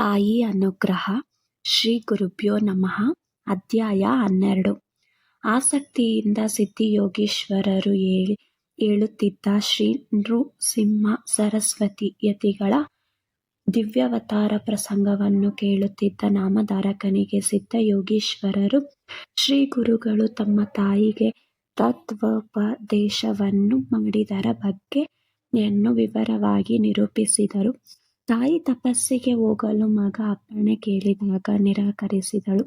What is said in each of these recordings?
ತಾಯಿ ಅನುಗ್ರಹ. ಶ್ರೀ ಗುರುಭ್ಯೋ ನಮಃ. ಅಧ್ಯಾಯ 12. ಆಸಕ್ತಿಯಿಂದ ಸಿದ್ಧಿಯೋಗೀಶ್ವರರು ಹೇಳುತ್ತಿದ್ದ ಶ್ರೀ ನೃಸಿಂಹ ಸರಸ್ವತಿ ಯತಿಗಳ ದಿವ್ಯಾವತಾರ ಪ್ರಸಂಗವನ್ನು ಕೇಳುತ್ತಿದ್ದ ನಾಮಧಾರಕನಿಗೆ ಸಿದ್ಧಯೋಗೀಶ್ವರರು ಶ್ರೀ ಗುರುಗಳು ತಮ್ಮ ತಾಯಿಗೆ ತತ್ವೋಪದೇಶವನ್ನು ಮಾಡಿದರ ಬಗ್ಗೆಯನ್ನು ವಿವರವಾಗಿ ನಿರೂಪಿಸಿದರು. ತಾಯಿ ತಪಸ್ಸಿಗೆ ಹೋಗಲು ಮಗ ಅಪ್ಪಣೆ ಕೇಳಿದಾಗ ನಿರಾಕರಿಸಿದಳು.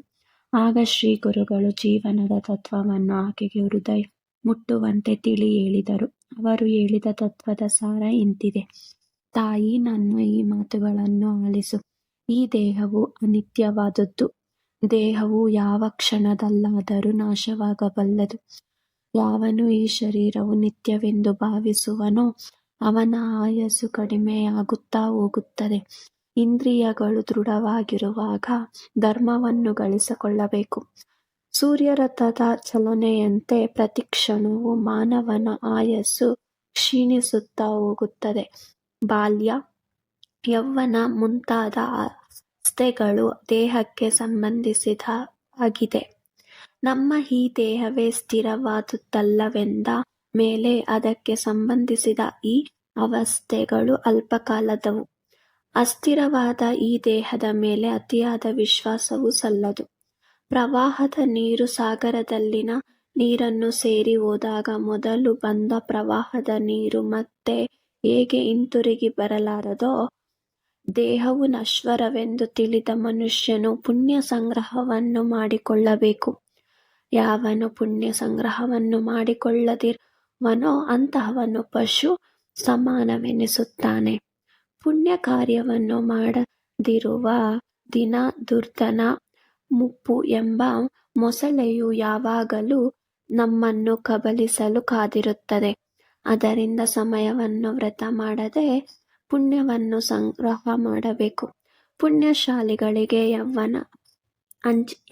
ಆಗ ಶ್ರೀ ಗುರುಗಳು ಜೀವನದ ತತ್ವವನ್ನು ಆಕೆಗೆ ಹೃದಯ ಮುಟ್ಟುವಂತೆ ತಿಳಿ ಹೇಳಿದರು. ಅವರು ಹೇಳಿದ ತತ್ವದ ಸಾರ ಇಂತಿದೆ: ತಾಯಿ, ನನ್ನ ಈ ಮಾತುಗಳನ್ನು ಆಲಿಸು. ಈ ದೇಹವು ಅನಿತ್ಯವಾದುದು. ದೇಹವು ಯಾವ ಕ್ಷಣದಲ್ಲಾದರೂ ನಾಶವಾಗಬಲ್ಲದು. ಯಾವನು ಈ ಶರೀರವು ನಿತ್ಯವೆಂದು ಭಾವಿಸುವನೋ ಅವನ ಆಯಸ್ಸು ಕಡಿಮೆಯಾಗುತ್ತಾ ಹೋಗುತ್ತದೆ. ಇಂದ್ರಿಯಗಳು ದೃಢವಾಗಿರುವಾಗ ಧರ್ಮವನ್ನು ಗಳಿಸಿಕೊಳ್ಳಬೇಕು. ಸೂರ್ಯರಥದ ಚಲನೆಯಂತೆ ಪ್ರತಿಕ್ಷಣವೂ ಮಾನವನ ಆಯಸ್ಸು ಕ್ಷೀಣಿಸುತ್ತಾ ಹೋಗುತ್ತದೆ. ಬಾಲ್ಯ, ಯೌವನ ಮುಂತಾದ ಅವಸ್ಥೆಗಳು ದೇಹಕ್ಕೆ ಸಂಬಂಧಿಸಿದವಾಗಿದೆ. ನಮ್ಮ ಈ ದೇಹವೇ ಸ್ಥಿರವಾದುದಲ್ಲವೆಂದ ಮೇಲೆ ಅದಕ್ಕೆ ಸಂಬಂಧಿಸಿದ ಈ ಅವಸ್ಥೆಗಳು ಅಲ್ಪಕಾಲದವು. ಅಸ್ಥಿರವಾದ ಈ ದೇಹದ ಮೇಲೆ ಅತಿಯಾದ ವಿಶ್ವಾಸವೂ ಸಲ್ಲದು. ಪ್ರವಾಹದ ನೀರು ಸಾಗರದಲ್ಲಿನ ನೀರನ್ನು ಸೇರಿ ಹೋದಾಗ ಮೊದಲು ಬಂದ ಪ್ರವಾಹದ ನೀರು ಮತ್ತೆ ಹೇಗೆ ಹಿಂತಿರುಗಿ ಬರಲಾರದೋ, ದೇಹವು ನಶ್ವರವೆಂದು ತಿಳಿದ ಮನುಷ್ಯನು ಪುಣ್ಯ ಸಂಗ್ರಹವನ್ನು ಮಾಡಿಕೊಳ್ಳಬೇಕು. ಯಾವನು ಪುಣ್ಯ ಸಂಗ್ರಹವನ್ನು ಮಾಡಿಕೊಳ್ಳದಿರುವನೋ ಅಂತಹವನು ಪಶು ಸಮಾನವೆನಿಸುತ್ತಾನೆ. ಪುಣ್ಯ ಕಾರ್ಯವನ್ನು ಮಾಡದಿರುವ ದಿನ ದುರ್ಧನ ಮುಪ್ಪು ಎಂಬ ಮೊಸಳೆಯು ಯಾವಾಗಲೂ ನಮ್ಮನ್ನು ಕಬಳಿಸಲು ಕಾದಿರುತ್ತದೆ. ಆದ್ದರಿಂದ ಸಮಯವನ್ನು ವ್ಯರ್ಥ ಮಾಡದೆ ಪುಣ್ಯವನ್ನು ಸಂಗ್ರಹ ಮಾಡಬೇಕು. ಪುಣ್ಯಶಾಲಿಗಳಿಗೆ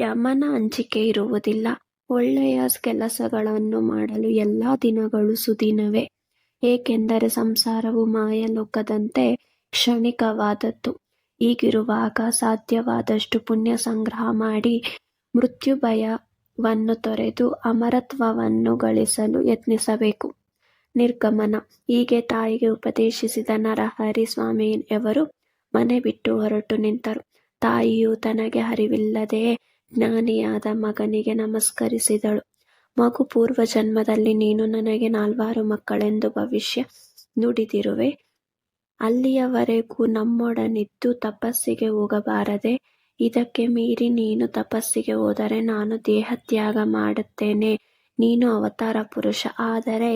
ಯಮನ ಅಂಜಿಕೆ ಇರುವುದಿಲ್ಲ. ಒಳ್ಳೆಯ ಕೆಲಸಗಳನ್ನು ಮಾಡಲು ಎಲ್ಲ ದಿನಗಳು ಸುದಿನವೇ. ಏಕೆಂದರೆ ಸಂಸಾರವು ಮಾಯಾಲೋಕದಂತೆ ಕ್ಷಣಿಕವಾದದ್ದು. ಹೀಗಿರುವಾಗ ಸಾಧ್ಯವಾದಷ್ಟು ಪುಣ್ಯ ಸಂಗ್ರಹ ಮಾಡಿ ಮೃತ್ಯುಭಯವನ್ನು ತೊರೆದು ಅಮರತ್ವವನ್ನು ಗಳಿಸಲು ಯತ್ನಿಸಬೇಕು. ನಿರ್ಗಮನ. ಹೀಗೆ ತಾಯಿಗೆ ಉಪದೇಶಿಸಿದ ನರಹರಿ ಸ್ವಾಮಿಯವರು ಮನೆ ಬಿಟ್ಟು ಹೊರಟು ನಿಂತರು. ತಾಯಿಯು ತನಗೆ ಅರಿವಿಲ್ಲದೆಯೇ ಜ್ಞಾನಿಯಾದ ಮಗನಿಗೆ ನಮಸ್ಕರಿಸಿದಳು. ಮಗು, ಪೂರ್ವಜನ್ಮದಲ್ಲಿ ನೀನು ನನಗೆ 4 ಮಕ್ಕಳೆಂದು ಭವಿಷ್ಯ ನುಡಿದಿರುವೆ. ಅಲ್ಲಿಯವರೆಗೂ ನಮ್ಮೊಡನಿದ್ದು ತಪಸ್ಸಿಗೆ ಹೋಗಬಾರದೆ? ಇದಕ್ಕೆ ಮೀರಿ ನೀನು ತಪಸ್ಸಿಗೆ ಹೋದರೆ ನಾನು ದೇಹತ್ಯಾಗ ಮಾಡುತ್ತೇನೆ. ನೀನು ಅವತಾರ ಪುರುಷ. ಆದರೆ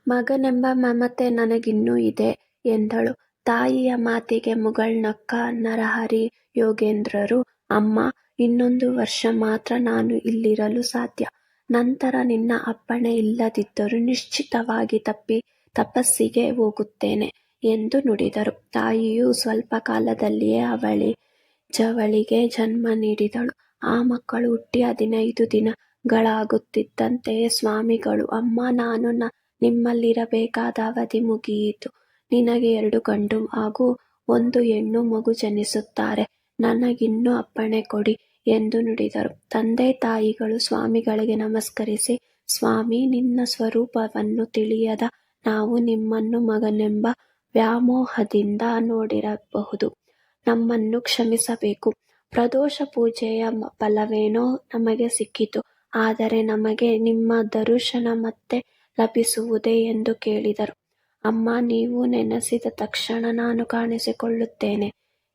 ಮಗನೆಂಬ ಮಮತೆ ನನಗಿನ್ನೂ ಇದೆ ಎಂದಳು. ತಾಯಿಯ ಮಾತಿಗೆ ಮುಗುಳ್ನಕ್ಕ ನರಹರಿ ಯೋಗೇಂದ್ರರು, ಅಮ್ಮ, ಇನ್ನೊಂದು ವರ್ಷ ಮಾತ್ರ ನಾನು ಇಲ್ಲಿರಲು ಸಾಧ್ಯ. ನಂತರ ನಿನ್ನ ಅಪ್ಪಣೆ ಇಲ್ಲದಿದ್ದರೂ ನಿಶ್ಚಿತವಾಗಿ ತಪಸ್ಸಿಗೆ ಹೋಗುತ್ತೇನೆ ಎಂದು ನುಡಿದರು. ತಾಯಿಯು ಸ್ವಲ್ಪ ಕಾಲದಲ್ಲಿಯೇ ಜವಳಿಗೆ ಜನ್ಮ ನೀಡಿದಳು. ಆ ಮಕ್ಕಳು ಹುಟ್ಟಿ 15 ದಿನಗಳಾಗುತ್ತಿದ್ದಂತೆಯೇ ಸ್ವಾಮಿಗಳು, ಅಮ್ಮ, ನಾನು ನಿಮ್ಮಲ್ಲಿರಬೇಕಾದ ಅವಧಿ ಮುಗಿಯಿತು. ನಿನಗೆ 2 ಗಂಡು ಹಾಗೂ 1 ಹೆಣ್ಣು ಮಗು ಜನಿಸುತ್ತಾರೆ. ನನಗಿನ್ನು ಅಪ್ಪಣೆ ಕೊಡಿ ಎಂದು ನುಡಿದರು. ತಂದೆ ತಾಯಿಗಳು ಸ್ವಾಮಿಗಳಿಗೆ ನಮಸ್ಕರಿಸಿ, ಸ್ವಾಮಿ, ನಿನ್ನ ಸ್ವರೂಪವನ್ನು ತಿಳಿಯದ ನಾವು ನಿಮ್ಮನ್ನು ಮಗನೆಂಬ ವ್ಯಾಮೋಹದಿಂದ ನೋಡಿರಬಹುದು. ನಮ್ಮನ್ನು ಕ್ಷಮಿಸಬೇಕು. ಪ್ರದೋಷ ಪೂಜೆಯ ಫಲವೇನೋ ನಮಗೆ ಸಿಕ್ಕಿತು. ಆದರೆ ನಮಗೆ ನಿಮ್ಮ ದರುಶನ ಮತ್ತೆ ಲಭಿಸುವುದೇ ಎಂದು ಕೇಳಿದರು. ಅಮ್ಮ, ನೀವು ನೆನೆಸಿದ ತಕ್ಷಣ ನಾನು ಕಾಣಿಸಿಕೊಳ್ಳುತ್ತೇನೆ.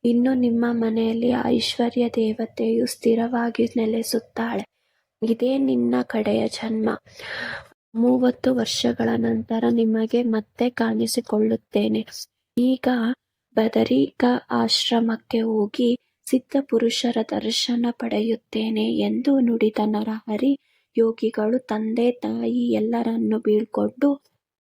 ಇನ್ನು ನಿಮ್ಮ ಮನೆಯಲ್ಲಿ ಐಶ್ವರ್ಯ ದೇವತೆಯು ಸ್ಥಿರವಾಗಿ ನೆಲೆಸುತ್ತಾಳೆ. ಇದೇ ನಿನ್ನ ಕಡೆಯ ಜನ್ಮ. 30 ವರ್ಷಗಳ ನಂತರ ನಿಮಗೆ ಮತ್ತೆ ಕಾಣಿಸಿಕೊಳ್ಳುತ್ತೇನೆ. ಈಗ ಬದರಿಕ ಆಶ್ರಮಕ್ಕೆ ಹೋಗಿ ಸಿದ್ಧಪುರುಷರ ದರ್ಶನ ಪಡೆಯುತ್ತೇನೆ ಎಂದು ನುಡಿದ ನರಹರಿ ಯೋಗಿಗಳು ತಂದೆ ತಾಯಿ ಎಲ್ಲರನ್ನೂ ಬೀಳ್ಕೊಂಡು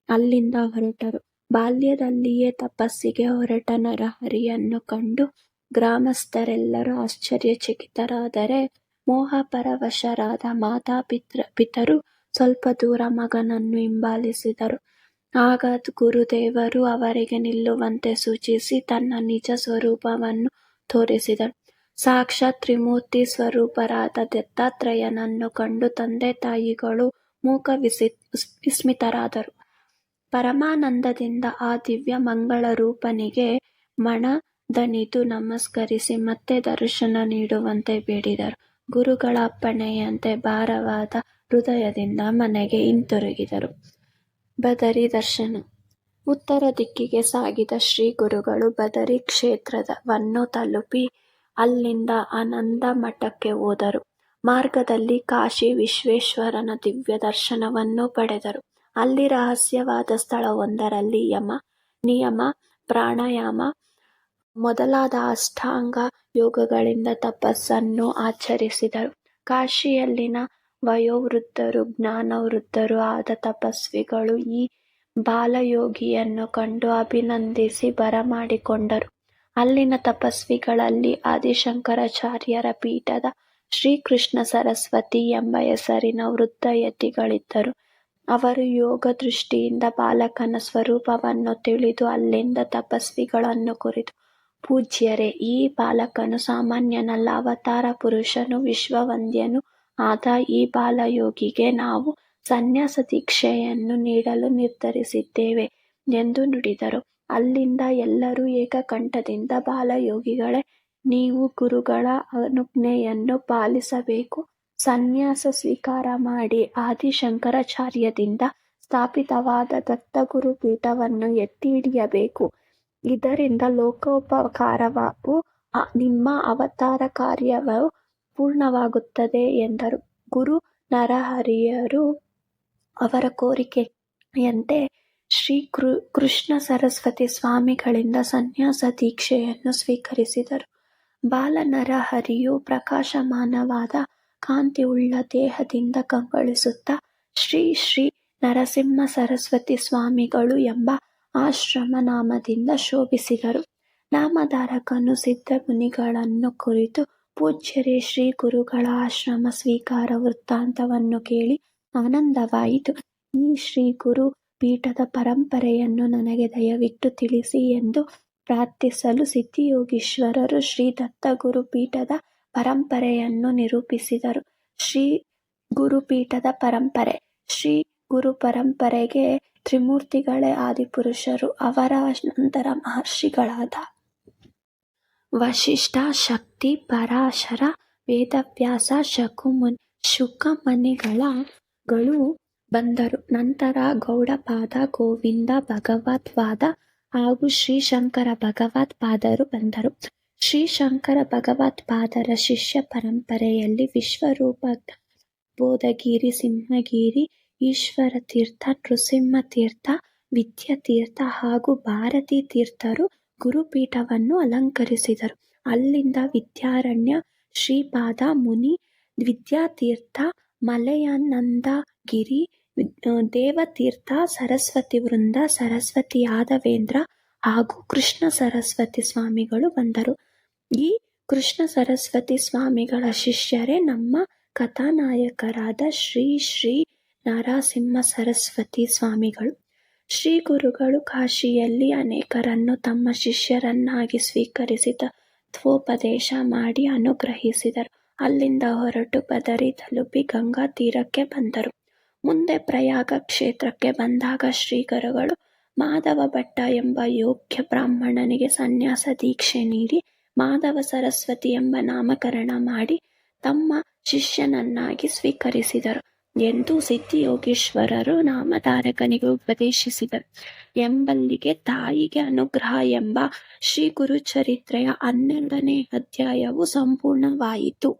ಅಲ್ಲಿಂದ ಹೊರಟರು. ಬಾಲ್ಯದಲ್ಲಿಯೇ ತಪಸ್ಸಿಗೆ ಹೊರಟ ನರಹರಿಯನ್ನು ಕಂಡು ಗ್ರಾಮಸ್ಥರೆಲ್ಲರೂ ಆಶ್ಚರ್ಯಚಕಿತರಾದರೆ ಮೋಹಪರವಶರಾದ ಮಾತಾಪಿತರು ಸ್ವಲ್ಪ ದೂರ ಮಗನನ್ನು ಹಿಂಬಾಲಿಸಿದರು. ಆಗ ಗುರುದೇವರು ಅವರಿಗೆ ನಿಲ್ಲುವಂತೆ ಸೂಚಿಸಿ ತನ್ನ ನಿಜ ಸ್ವರೂಪವನ್ನು ತೋರಿಸಿದರು. ಸಾಕ್ಷಾತ್ ತ್ರಿಮೂರ್ತಿ ಸ್ವರೂಪರಾದ ದತ್ತಾತ್ರೇಯನನ್ನು ಕಂಡು ತಂದೆ ತಾಯಿಗಳು ಮೂಕ ವಿಸ್ಮಿತರಾದರು. ಪರಮಾನಂದದಿಂದ ಆ ದಿವ್ಯ ಮಂಗಳ ರೂಪನಿಗೆ ಮಣದಣಿದು ನಮಸ್ಕರಿಸಿ ಮತ್ತೆ ದರ್ಶನ ನೀಡುವಂತೆ ಬೇಡಿದರು. ಗುರುಗಳ ಅಪ್ಪಣೆಯಂತೆ ಭಾರವಾದ ಹೃದಯದಿಂದ ಮನೆಗೆ ಹಿಂತಿರುಗಿದರು. ಬದರಿ ದರ್ಶನ. ಉತ್ತರ ದಿಕ್ಕಿಗೆ ಸಾಗಿದ ಶ್ರೀ ಗುರುಗಳು ಬದರಿ ಕ್ಷೇತ್ರವನ್ನು ತಲುಪಿ ಅಲ್ಲಿಂದ ಆನಂದ ಮಠಕ್ಕೆ ಹೋದರು. ಮಾರ್ಗದಲ್ಲಿ ಕಾಶಿ ವಿಶ್ವೇಶ್ವರನ ದಿವ್ಯ ದರ್ಶನವನ್ನು ಪಡೆದರು. ಅಲ್ಲಿ ರಹಸ್ಯವಾದ ಸ್ಥಳವೊಂದರಲ್ಲಿ ಯಮ, ನಿಯಮ, ಪ್ರಾಣಾಯಾಮ ಮೊದಲಾದ ಅಷ್ಟಾಂಗ ಯೋಗಗಳಿಂದ ತಪಸ್ಸನ್ನು ಆಚರಿಸಿದರು. ಕಾಶಿಯಲ್ಲಿನ ವಯೋವೃದ್ಧರು, ಜ್ಞಾನವೃದ್ಧರೂ ಆದ ತಪಸ್ವಿಗಳು ಈ ಬಾಲಯೋಗಿಯನ್ನು ಕಂಡು ಅಭಿನಂದಿಸಿ ಬರಮಾಡಿಕೊಂಡರು. ಅಲ್ಲಿನ ತಪಸ್ವಿಗಳಲ್ಲಿ ಆದಿಶಂಕರಾಚಾರ್ಯರ ಪೀಠದ ಶ್ರೀಕೃಷ್ಣ ಸರಸ್ವತಿ ಎಂಬ ಹೆಸರಿನ ವೃದ್ಧ ಯತಿಗಳಿದ್ದರು. ಅವರು ಯೋಗ ದೃಷ್ಟಿಯಿಂದ ಬಾಲಕನ ಸ್ವರೂಪವನ್ನು ತಿಳಿದು ಅಲ್ಲಿಂದ ತಪಸ್ವಿಗಳನ್ನು ಕುರಿತು, ಪೂಜ್ಯರೇ, ಈ ಬಾಲಕನು ಸಾಮಾನ್ಯನಲ್ಲ, ಅವತಾರ ಪುರುಷನು, ವಿಶ್ವವಂದ್ಯನೂ ಆದ ಈ ಬಾಲಯೋಗಿಗೆ ನಾವು ಸನ್ಯಾಸ ದೀಕ್ಷೆಯನ್ನು ನೀಡಲು ನಿರ್ಧರಿಸಿದ್ದೇವೆ ಎಂದು ನುಡಿದರು. ಅಲ್ಲಿಂದ ಎಲ್ಲರೂ ಏಕಕಂಠದಿಂದ, ಬಾಲಯೋಗಿಗಳೇ, ನೀವು ಗುರುಗಳ ಅನುಜ್ಞೆಯನ್ನು ಪಾಲಿಸಬೇಕು, ಸನ್ಯಾಸ ಸ್ವೀಕಾರ ಮಾಡಿ ಆದಿಶಂಕರಾಚಾರ್ಯರಿಂದ ಸ್ಥಾಪಿತವಾದ ದತ್ತಗುರು ಪೀಠವನ್ನು ಎತ್ತಿ ಹಿಡಿಯಬೇಕು. ಇದರಿಂದ ಲೋಕೋಪಕಾರವೂ ನಿಮ್ಮ ಅವತಾರ ಕಾರ್ಯವೂ ಪೂರ್ಣವಾಗುತ್ತದೆ ಎಂದರು. ಗುರು ನರಹರಿಯರು ಅವರ ಕೋರಿಕೆಯಂತೆ ಶ್ರೀ ಕೃಷ್ಣ ಸರಸ್ವತಿ ಸ್ವಾಮಿಗಳಿಂದ ಸನ್ಯಾಸ ದೀಕ್ಷೆಯನ್ನು ಸ್ವೀಕರಿಸಿದರು. ಬಾಲ ನರಹರಿಯು ಪ್ರಕಾಶಮಾನವಾದ ಕಾಂತಿಯುಳ್ಳ ದೇಹದಿಂದ ಕಂಗೊಳಿಸುತ್ತಾ ಶ್ರೀ ಶ್ರೀ ನರಸಿಂಹ ಸರಸ್ವತಿ ಸ್ವಾಮಿಗಳು ಎಂಬ ಆಶ್ರಮ ನಾಮದಿಂದ ಶೋಭಿಸಿದರು. ನಾಮಧಾರಕನು ಸಿದ್ಧಮುನಿಗಳನ್ನು ಕುರಿತು, ಪೂಜ್ಯರೇ, ಶ್ರೀ ಗುರುಗಳ ಆಶ್ರಮ ಸ್ವೀಕಾರ ವೃತ್ತಾಂತವನ್ನು ಕೇಳಿ ಆನಂದವಾಯಿತು. ಈ ಶ್ರೀ ಗುರು ಪೀಠದ ಪರಂಪರೆಯನ್ನು ನನಗೆ ದಯವಿಟ್ಟು ತಿಳಿಸಿ ಎಂದು ಪ್ರಾರ್ಥಿಸಲು ಸಿದ್ಧಿಯೋಗೀಶ್ವರರು ಶ್ರೀ ದತ್ತಗುರು ಪೀಠದ ಪರಂಪರೆಯನ್ನು ನಿರೂಪಿಸಿದರು. ಶ್ರೀ ಗುರುಪೀಠದ ಪರಂಪರೆ. ಶ್ರೀ ಗುರು ಪರಂಪರೆಗೆ ತ್ರಿಮೂರ್ತಿಗಳೇ ಆದಿಪುರುಷರು. ಅವರ ನಂತರ ಮಹರ್ಷಿಗಳಾದ ವಸಿಷ್ಠ, ಶಕ್ತಿ, ಪರಾಶರ, ವೇದವ್ಯಾಸ, ಶುಕಮುನಿಗಳು ಬಂದರು. ನಂತರ ಗೌಡಪಾದ, ಗೋವಿಂದ ಭಗವತ್ಪಾದ ಹಾಗೂ ಶ್ರೀಶಂಕರ ಭಗವತ್ಪಾದರು ಬಂದರು. ಶ್ರೀಶಂಕರ ಭಗವತ್ಪಾದರ ಶಿಷ್ಯ ಪರಂಪರೆಯಲ್ಲಿ ವಿಶ್ವರೂಪ ಬೋಧಗಿರಿ, ಸಿಂಹಗಿರಿ, ಈಶ್ವರತೀರ್ಥ, ನೃಸಿಂಹತೀರ್ಥ, ವಿದ್ಯಾತೀರ್ಥ ಹಾಗೂ ಭಾರತೀ ತೀರ್ಥರು ಗುರುಪೀಠವನ್ನು ಅಲಂಕರಿಸಿದರು. ಅಲ್ಲಿಂದ ವಿದ್ಯಾರಣ್ಯ, ಶ್ರೀಪಾದ ಮುನಿ, ವಿದ್ಯಾತೀರ್ಥ, ಮಲಯಾನಂದಗಿರಿ, ದೇವತೀರ್ಥ, ಸರಸ್ವತಿ ವೃಂದ, ಸರಸ್ವತಿ ಯಾದವೇಂದ್ರ ಹಾಗೂ ಕೃಷ್ಣ ಸರಸ್ವತಿ ಸ್ವಾಮಿಗಳು ಬಂದರು. ಈ ಕೃಷ್ಣ ಸರಸ್ವತಿ ಸ್ವಾಮಿಗಳ ಶಿಷ್ಯರೇ ನಮ್ಮ ಕಥಾನಾಯಕರಾದ ಶ್ರೀ ಶ್ರೀ ನರಸಿಂಹ ಸರಸ್ವತಿ ಸ್ವಾಮಿಗಳು. ಶ್ರೀ ಗುರುಗಳು ಕಾಶಿಯಲ್ಲಿ ಅನೇಕರನ್ನು ತಮ್ಮ ಶಿಷ್ಯರನ್ನಾಗಿ ಸ್ವೀಕರಿಸಿ ತತ್ವೋಪದೇಶ ಮಾಡಿ ಅನುಗ್ರಹಿಸಿದರು. ಅಲ್ಲಿಂದ ಹೊರಟು ಬದರಿ ತಲುಪಿ ಗಂಗಾ ತೀರಕ್ಕೆ ಬಂದರು. ಮುಂದೆ ಪ್ರಯಾಗ ಕ್ಷೇತ್ರಕ್ಕೆ ಬಂದಾಗ ಶ್ರೀಗುರುಗಳು ಮಾಧವ ಭಟ್ಟ ಎಂಬ ಯೋಗ್ಯ ಬ್ರಾಹ್ಮಣನಿಗೆ ಸನ್ಯಾಸ ದೀಕ್ಷೆ ನೀಡಿ ಮಾಧವ ಸರಸ್ವತಿ ಎಂಬ ನಾಮಕರಣ ಮಾಡಿ ತಮ್ಮ ಶಿಷ್ಯನನ್ನಾಗಿ ಸ್ವೀಕರಿಸಿದರು ಎಂದು ಸಿದ್ಧಿಯೋಗೀಶ್ವರರು ನಾಮಧಾರಕನಿಗೆ ಉಪದೇಶಿಸಿದರು. ಎಂಬಲ್ಲಿಗೆ ತಾಯಿಗೆ ಅನುಗ್ರಹ ಎಂಬ ಶ್ರೀ ಗುರುಚರಿತ್ರೆಯ 12ನೇ ಅಧ್ಯಾಯವು ಸಂಪೂರ್ಣವಾಯಿತು.